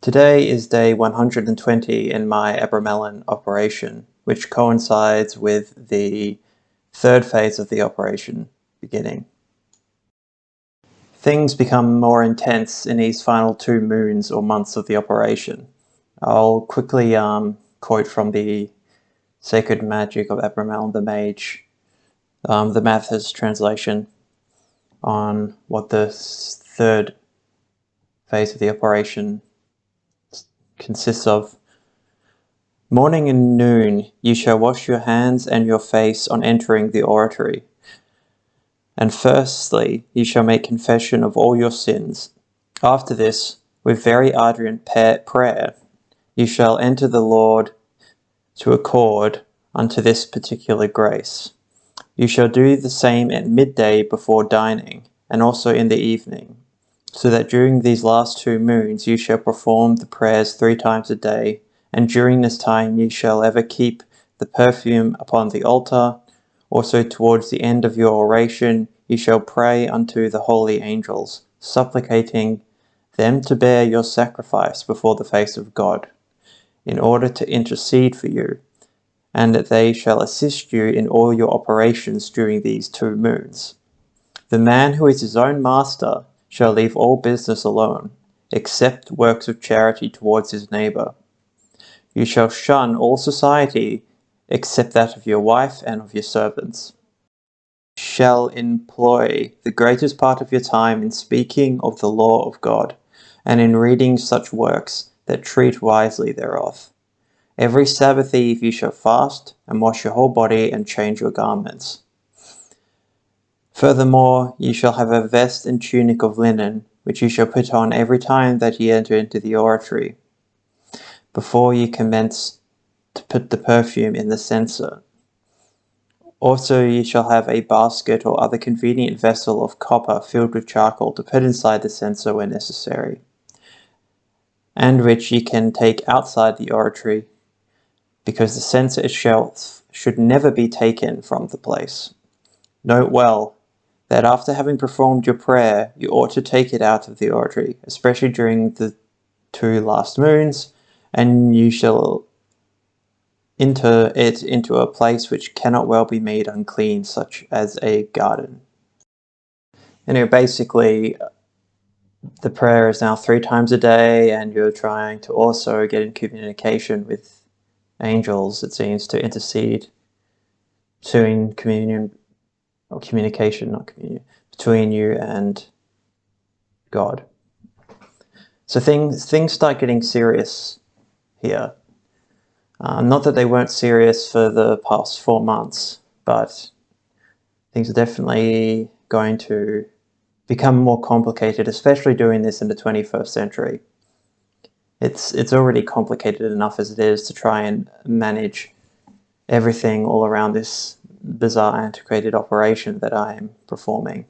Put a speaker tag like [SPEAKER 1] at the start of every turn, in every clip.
[SPEAKER 1] Today is day 120 in my Abramelin operation, which coincides with the third phase of the operation beginning. Things become more intense in these final 2 moons or months of the operation. I'll quickly quote from the Sacred Magic of Abramelin the Mage, the Mathis translation on what the third phase of the operation consists of. Morning and noon you shall wash your hands and your face on entering the oratory. And firstly you shall make confession of all your sins. After this, with very ardent prayer, you shall enter the Lord to accord unto this particular grace. You shall do the same at midday before dining, and also in the evening, so that during these last 2 moons you shall perform the prayers 3 times a day, and during this time you shall ever keep the perfume upon the altar. Also towards the end of your oration you shall pray unto the holy angels, supplicating them to bear your sacrifice before the face of God, in order to intercede for you, and that they shall assist you in all your operations during these 2 moons. The man who is his own master shall leave all business alone, except works of charity towards his neighbour. You shall shun all society, except that of your wife and of your servants. You shall employ the greatest part of your time in speaking of the law of God, and in reading such works that treat wisely thereof. Every Sabbath eve you shall fast, and wash your whole body, and change your garments. Furthermore, you shall have a vest and tunic of linen, which you shall put on every time that ye enter into the oratory, before ye commence to put the perfume in the censer. Also ye shall have a basket or other convenient vessel of copper filled with charcoal to put inside the censer when necessary, and which ye can take outside the oratory, because the censer itself should never be taken from the place. Note well that after having performed your prayer, you ought to take it out of the oratory, especially during the 2 last moons, and you shall enter it into a place which cannot well be made unclean, such as a garden. Basically, the prayer is now 3 times a day, and you're trying to also get in communication with angels, it seems, to intercede between between you and God. So things start getting serious here. Not that they weren't serious for the past 4 months, but things are definitely going to become more complicated, especially doing this in the 21st century. It's already complicated enough as it is to try and manage everything all around this bizarre antiquated operation that I am performing.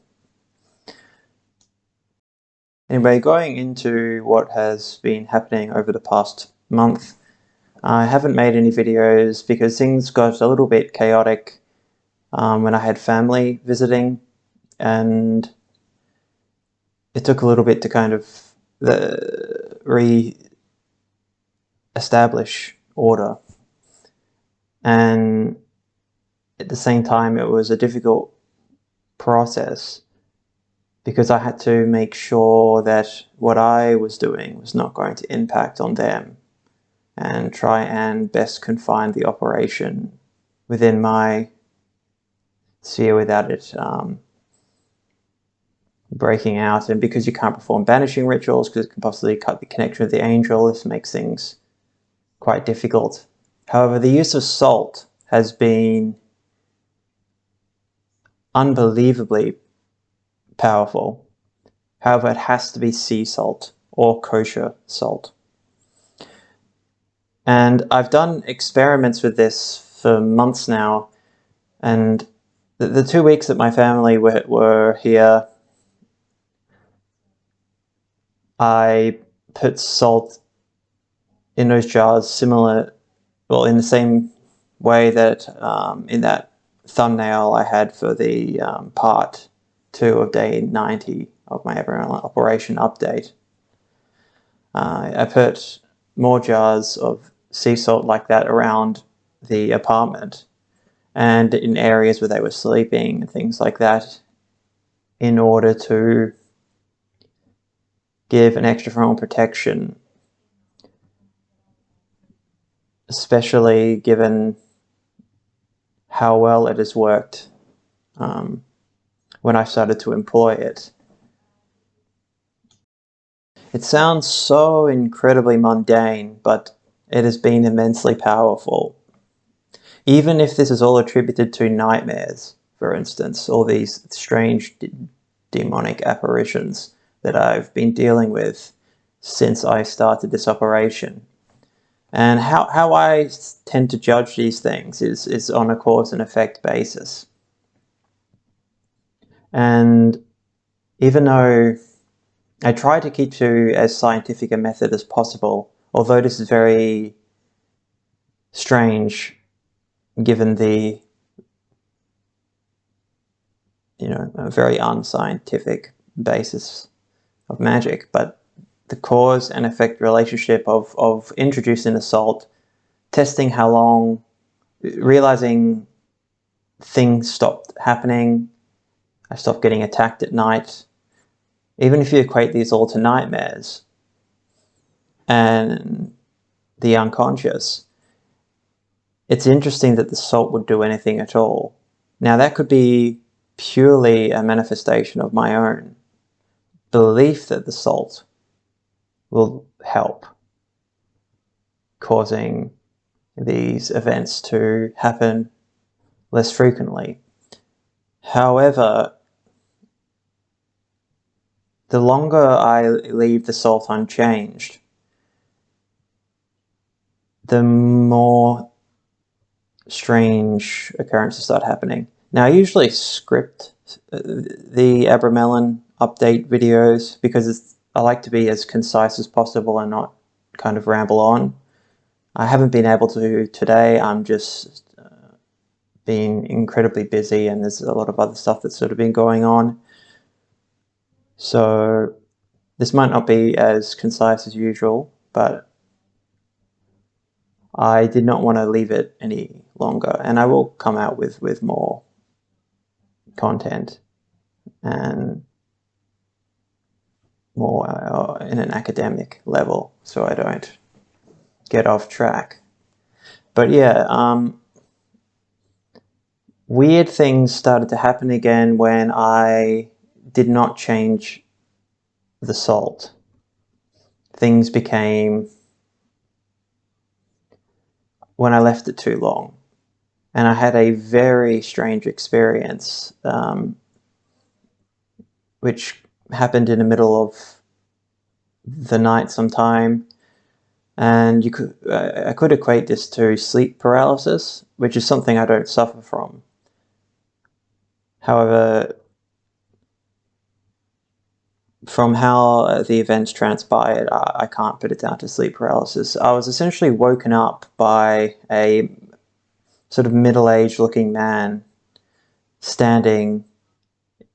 [SPEAKER 1] Anyway, going into what has been happening over the past month, I haven't made any videos because things got a little bit chaotic when I had family visiting, and it took a little bit to kind of re-establish order. And at the same time, it was a difficult process because I had to make sure that what I was doing was not going to impact on them, and try and best confine the operation within my sphere without it breaking out. And because you can't perform banishing rituals, because it can possibly cut the connection with the angel, this makes things quite difficult. However, the use of salt has been unbelievably powerful. However, it has to be sea salt or kosher salt. And I've done experiments with this for months now, and the 2 weeks that my family were here, I put salt in those jars in the same way that in that thumbnail I had for the part 2 of day 90 of my Abramelin Operation update. I put more jars of sea salt like that around the apartment and in areas where they were sleeping and things like that, in order to give an extra form of protection, especially given how well it has worked when I started to employ it. It sounds so incredibly mundane, but it has been immensely powerful. Even if this is all attributed to nightmares, for instance, all these strange demonic apparitions that I've been dealing with since I started this operation. And how I tend to judge these things is on a cause and effect basis. And even though I try to keep to as scientific a method as possible, although this is very strange given the, very unscientific basis of magic, but the cause and effect relationship of introducing the salt, testing how long, realizing things stopped happening, I stopped getting attacked at night. Even if you equate these all to nightmares and the unconscious, it's interesting that the salt would do anything at all. Now, that could be purely a manifestation of my own belief that the salt will help, causing these events to happen less frequently. However, the longer I leave the salt unchanged, the more strange occurrences start happening. Now, I usually script the Abramelin update videos because I like to be as concise as possible and not kind of ramble on. I haven't been able to today. I'm just being incredibly busy, and there's a lot of other stuff that's sort of been going on. So this might not be as concise as usual, but I did not want to leave it any longer, and I will come out with more content and more in an academic level, so I don't get off track. But yeah, weird things started to happen again when I did not change the salt. Things became, when I left it too long. And I had a very strange experience, which happened in the middle of the night sometime. And I could equate this to sleep paralysis, which is something I don't suffer from. However, from how the events transpired, I can't put it down to sleep paralysis. I was essentially woken up by a sort of middle-aged looking man standing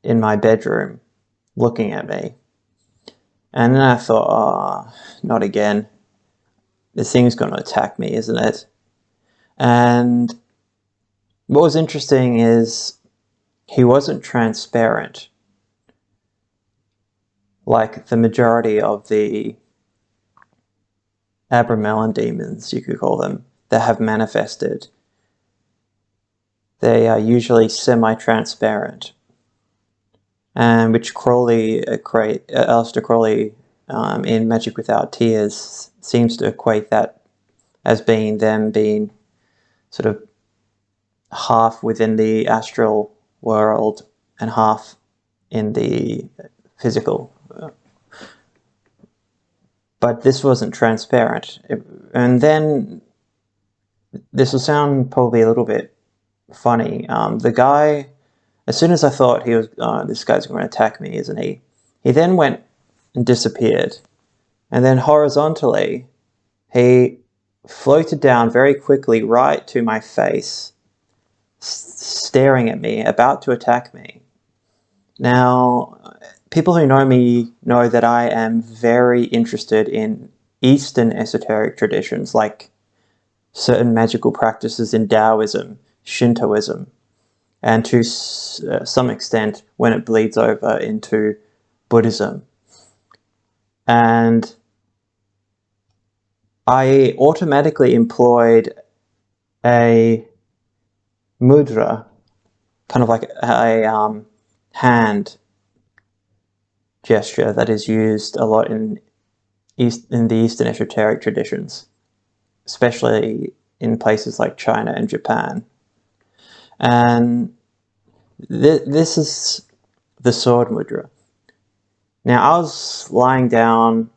[SPEAKER 1] in my bedroom looking at me. And then I thought, oh, not again. This thing's going to attack me, isn't it? And what was interesting is he wasn't transparent like the majority of the Abramelin demons, you could call them, that have manifested. They are usually semi-transparent, and which Aleister Crowley in Magic Without Tears seems to equate that as being them being sort of half within the astral world and half in the physical. But this wasn't transparent. And then, this will sound probably a little bit funny. The guy, as soon as I thought he was, this guy's going to attack me, isn't he? He then went and disappeared. And then horizontally, he floated down very quickly right to my face, staring at me, about to attack me. Now, people who know me know that I am very interested in Eastern esoteric traditions, like certain magical practices in Taoism, Shintoism, and to some extent when it bleeds over into Buddhism. And I automatically employed a mudra, kind of like a hand gesture that is used a lot in the Eastern esoteric traditions, especially in places like China and Japan. And this is the sword mudra. Now, I was lying down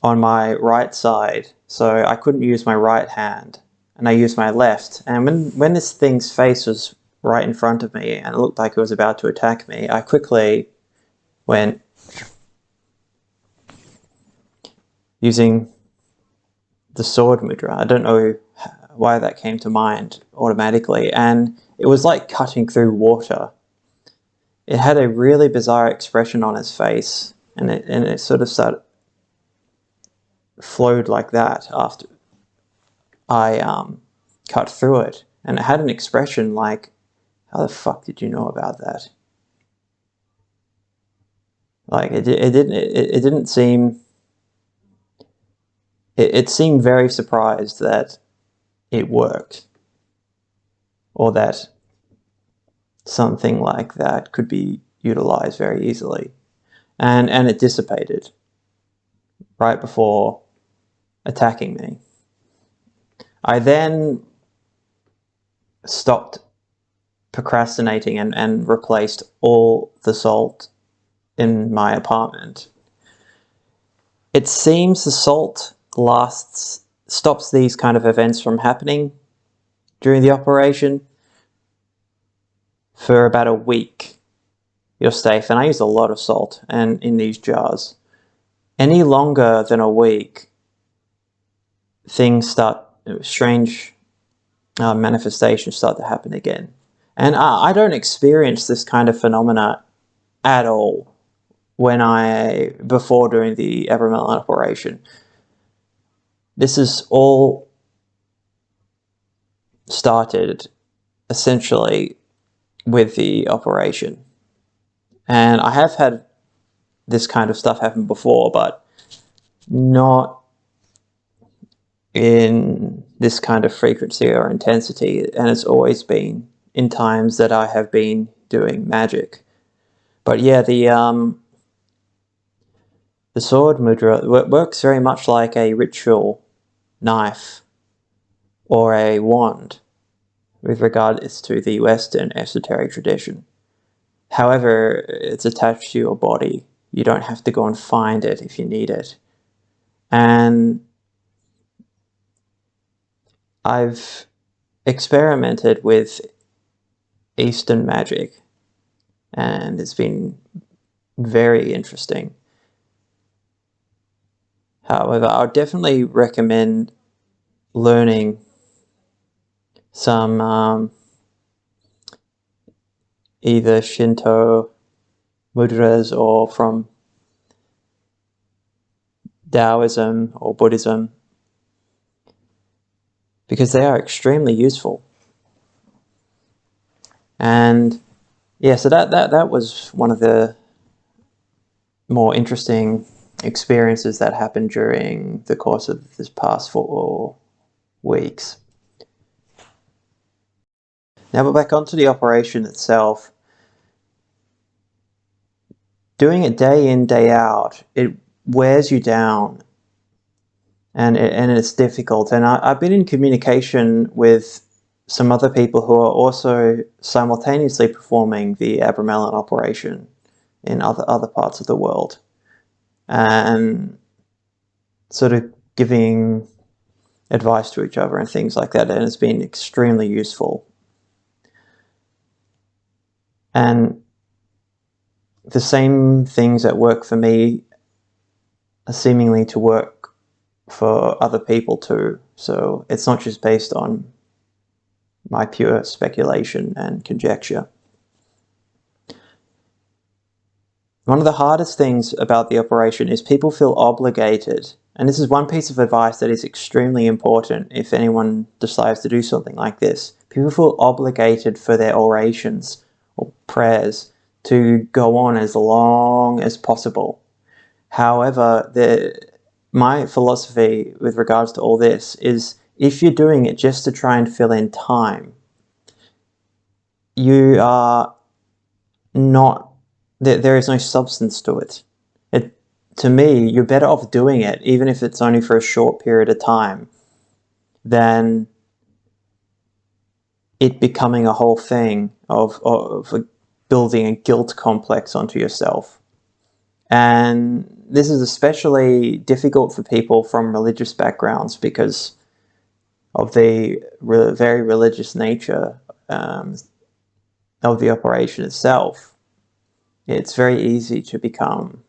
[SPEAKER 1] on my right side, so I couldn't use my right hand, and I used my left. And when this thing's face was right in front of me and it looked like it was about to attack me, I quickly went using the sword mudra. I don't know why that came to mind automatically, and it was like cutting through water. It had a really bizarre expression on his face, and it sort of flowed like that after I cut through it, and it had an expression like, "How the fuck did you know about that?" Like it didn't seem. It seemed very surprised that it worked, or that something like that could be utilized very easily, and it dissipated right before attacking me. I then stopped procrastinating and replaced all the salt in my apartment. It seems the salt stops these kind of events from happening during the operation. For about a week, you're safe. And I use a lot of salt and in these jars. Any longer than a week, strange manifestations start to happen again. And I don't experience this kind of phenomena at all before doing the Abramelin Operation. This is all started essentially with the operation. And I have had this kind of stuff happen before, but not in this kind of frequency or intensity. And it's always been in times that I have been doing magic. But yeah, the sword mudra works very much like a ritual knife or a wand with regards to the Western esoteric tradition. However, it's attached to your body. You don't have to go and find it if you need it. And I've experimented with Eastern magic, and it's been very interesting. However, I would definitely recommend learning some either Shinto mudras or from Taoism or Buddhism, because they are extremely useful. And yeah, so that was one of the more interesting experiences that happened during the course of this past 4 weeks. Now we're back onto the operation itself. Doing it day in, day out, it wears you down, and it's difficult. And I've been in communication with some other people who are also simultaneously performing the Abramelin Operation in other parts of the world, and sort of giving advice to each other and things like that, and it's been extremely useful. And the same things that work for me are seemingly to work for other people too. So it's not just based on my pure speculation and conjecture. One of the hardest things about the operation is people feel obligated, and this is one piece of advice that is extremely important if anyone decides to do something like this. People feel obligated for their orations or prayers to go on as long as possible. However, my philosophy with regards to all this is if you're doing it just to try and fill in time, you are not, there is no substance to it. To me, you're better off doing it, even if it's only for a short period of time, than it becoming a whole thing of building a guilt complex onto yourself. And this is especially difficult for people from religious backgrounds because of the very religious nature of the operation itself. It's very easy to become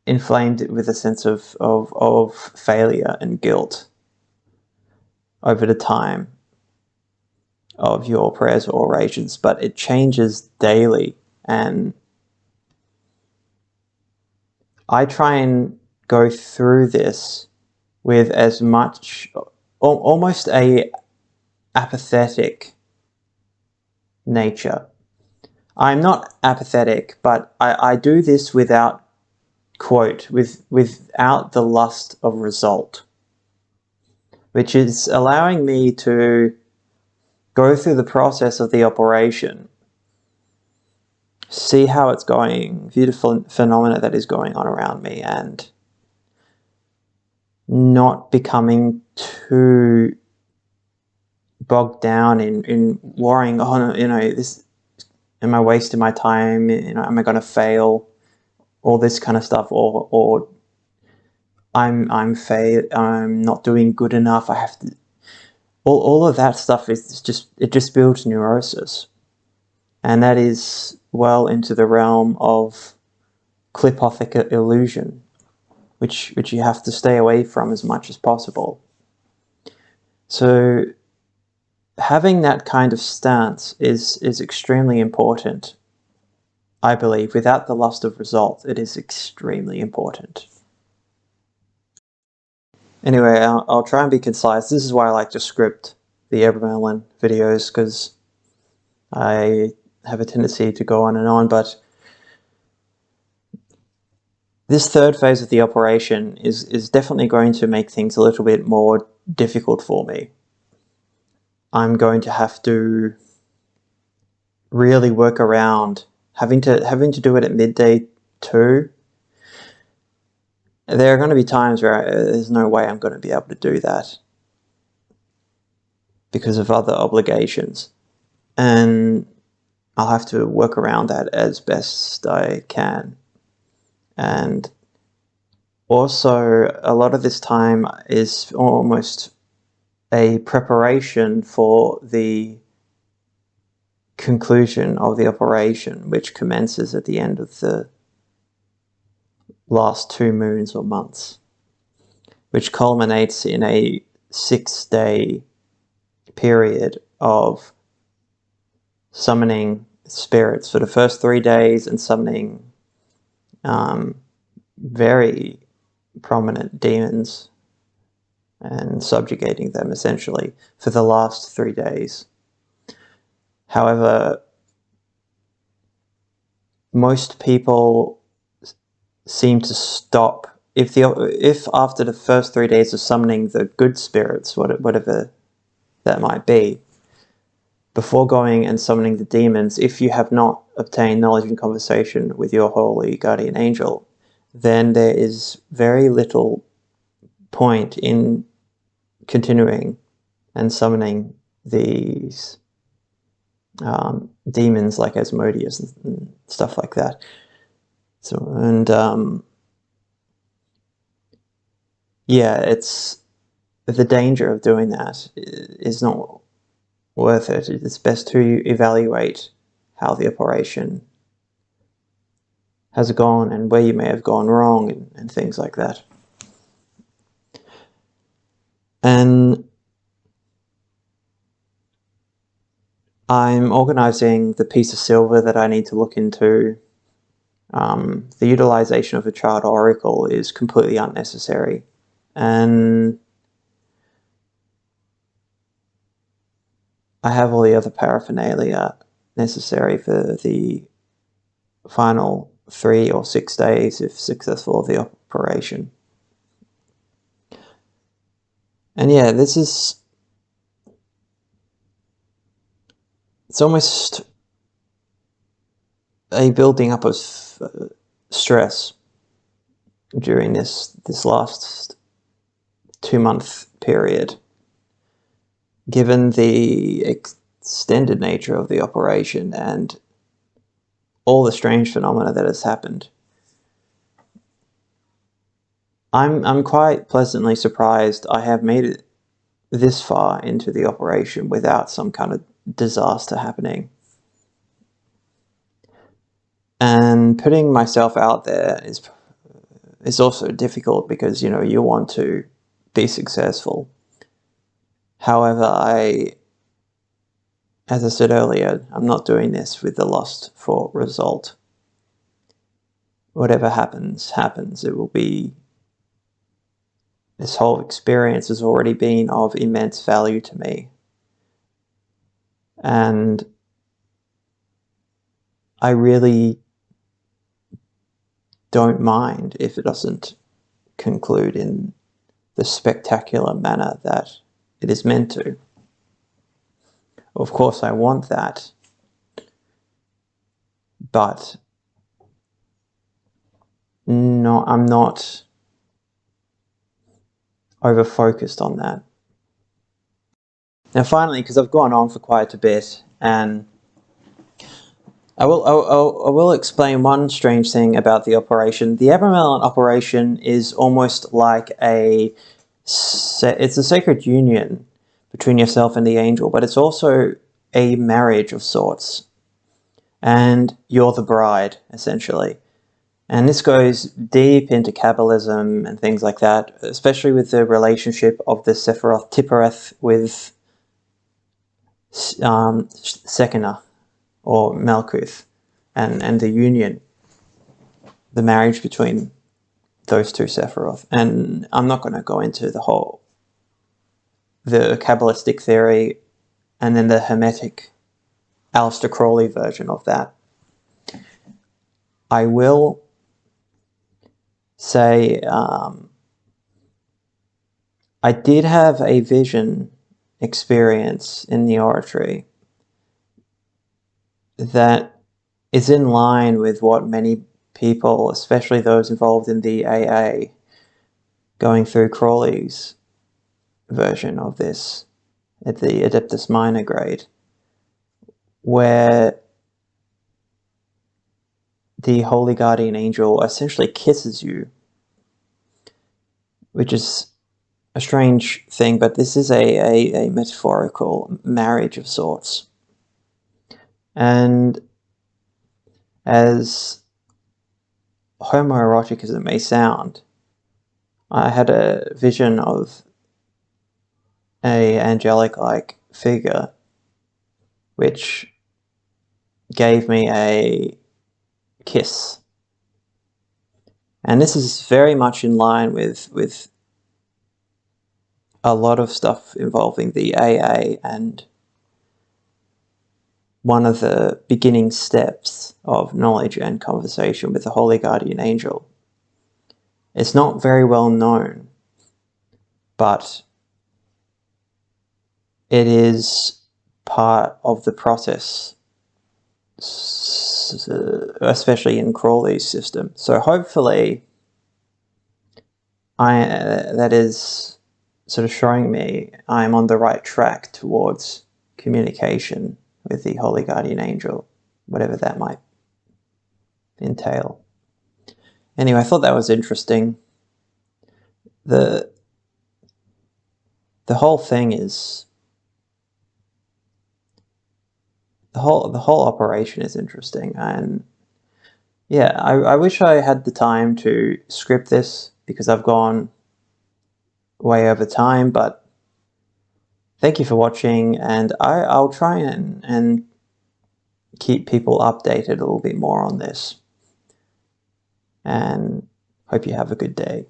[SPEAKER 1] inflamed with a sense of failure and guilt over the time of your prayers or orations, but it changes daily. And I try and go through this with as much, almost a apathetic nature. I'm not apathetic, but I do this without, quote, without the lust of result, which is allowing me to go through the process of the operation, see how it's going, view the phenomena that is going on around me, and not becoming too bogged down in worrying, oh, this, am I wasting my time? Am I going to fail? All this kind of stuff, or I'm not doing good enough. I have to. All of that stuff is just builds neurosis, and that is well into the realm of clipothic illusion, which you have to stay away from as much as possible. So having that kind of stance is extremely important, I believe. Without the lust of result, it is extremely important. Anyway, I'll try and be concise. This is why I like to script the Abramelin videos, because I have a tendency to go on and on, but this third phase of the operation is definitely going to make things a little bit more difficult for me. I'm going to have to really work around having to do it at midday too. There are going to be times where there's no way I'm going to be able to do that because of other obligations, and I'll have to work around that as best I can. And also, a lot of this time is almost a preparation for the conclusion of the operation, which commences at the end of the last 2 moons or months, which culminates in a 6-day period of summoning spirits for the first 3 days and summoning very prominent demons and subjugating them essentially for the last 3 days. However, most people seem to stop if after the first 3 days of summoning the good spirits, whatever that might be, before going and summoning the demons, if you have not obtained knowledge and conversation with your holy guardian angel, then there is very little point in continuing and summoning these demons like Asmodeus and stuff like that. So, and yeah, it's the danger of doing that is not worth it. It's best to evaluate how the operation has gone and where you may have gone wrong and things like that. And I'm organising the piece of silver that I need to look into. The utilisation of a child oracle is completely unnecessary. And I have all the other paraphernalia necessary for the final 3 or 6 days, if successful, of the operation. And yeah, it's almost a building up of stress during this last 2-month period, given the extended nature of the operation and all the strange phenomena that has happened. I'm quite pleasantly surprised I have made it this far into the operation without some kind of disaster happening. And putting myself out there is also difficult because, you know, you want to be successful. However, as I said earlier, I'm not doing this with the lust for result. Whatever happens, happens. It will be... This whole experience has already been of immense value to me. And I really don't mind if it doesn't conclude in the spectacular manner that it is meant to. Of course, I want that, but no, I'm not over-focused on that. Now finally, because I've gone on for quite a bit, and I will explain one strange thing about the operation. The Abramelin Operation is almost like it's a sacred union between yourself and the angel, but it's also a marriage of sorts. And you're the bride, essentially. And this goes deep into Kabbalism and things like that, especially with the relationship of the Sephiroth Tiphareth with Shekinah, or Malkuth, and the union, the marriage between those two Sephiroth. And I'm not going to go into the Kabbalistic theory and then the Hermetic Aleister Crowley version of that. I will say I did have a vision experience in the oratory that is in line with what many people, especially those involved in the AA, going through Crowley's version of this at the Adeptus Minor grade, where the Holy Guardian Angel essentially kisses you, which is a strange thing, but this is a metaphorical marriage of sorts. And as homoerotic as it may sound, I had a vision of a angelic-like figure which gave me a kiss. And this is very much in line with a lot of stuff involving the AA, and one of the beginning steps of knowledge and conversation with the Holy Guardian Angel. It's not very well known, but it is part of the process, especially in Crowley's system. So hopefully that is sort of showing me I'm on the right track towards communication with the Holy Guardian Angel, whatever that might entail. Anyway, I thought that was interesting. The whole thing is... The whole operation is interesting, and yeah, I wish I had the time to script this because I've gone way over time, but thank you for watching, and I'll try and keep people updated a little bit more on this. And hope you have a good day.